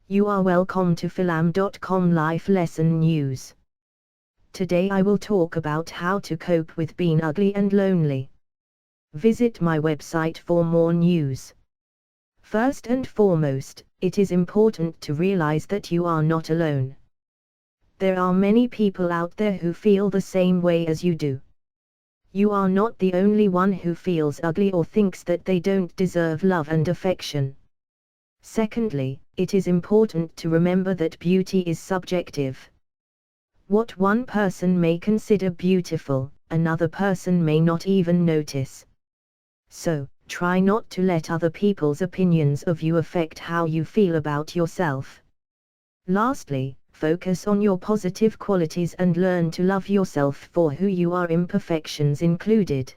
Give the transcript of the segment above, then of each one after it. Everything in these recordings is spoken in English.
You are welcome to philam.com Life Lesson News. Today I will talk about how to cope with being ugly and lonely. Visit my website for more news. First and foremost, it is important to realize that you are not alone. There are many people out there who feel the same way as you do. You are not the only one who feels ugly or thinks that they don't deserve love and affection. Secondly, it is important to remember that beauty is subjective. What one person may consider beautiful, another person may not even notice. So, try not to let other people's opinions of you affect how you feel about yourself. Lastly, focus on your positive qualities and learn to love yourself for who you are, imperfections included.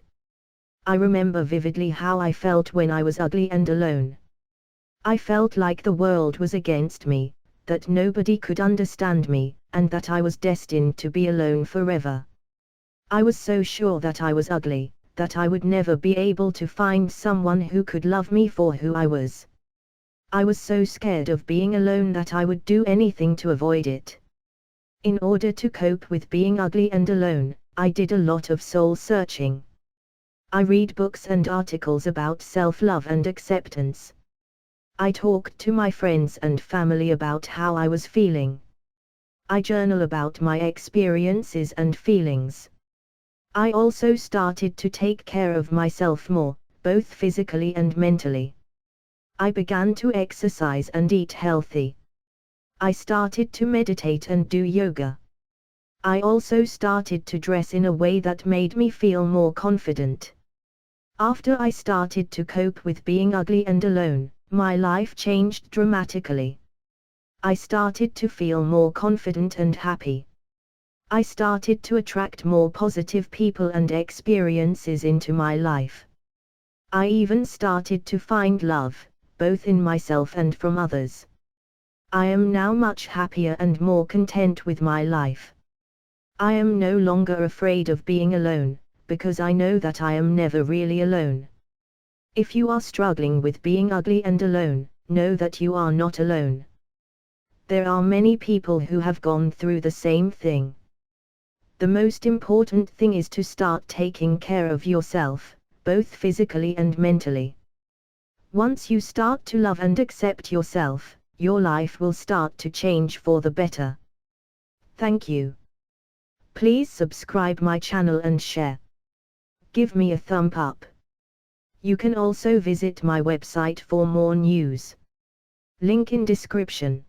I remember vividly how I felt when I was ugly and alone. I felt like the world was against me, that nobody could understand me, and that I was destined to be alone forever. I was so sure that I was ugly, that I would never be able to find someone who could love me for who I was. I was so scared of being alone that I would do anything to avoid it. In order to cope with being ugly and alone, I did a lot of soul searching. I read books and articles about self-love and acceptance. I talked to my friends and family about how I was feeling. I journal about my experiences and feelings. I also started to take care of myself more, both physically and mentally. I began to exercise and eat healthy. I started to meditate and do yoga. I also started to dress in a way that made me feel more confident. After I started to cope with being ugly and alone, my life changed dramatically. I started to feel more confident and happy. I started to attract more positive people and experiences into my life. I even started to find love, both in myself and from others. I am now much happier and more content with my life. I am no longer afraid of being alone, because I know that I am never really alone. If you are struggling with being ugly and alone, know that you are not alone. There are many people who have gone through the same thing. The most important thing is to start taking care of yourself, both physically and mentally. Once you start to love and accept yourself, your life will start to change for the better. Thank you. Please subscribe my channel and share. Give me a thumb up. You can also visit my website for more news. Link in description.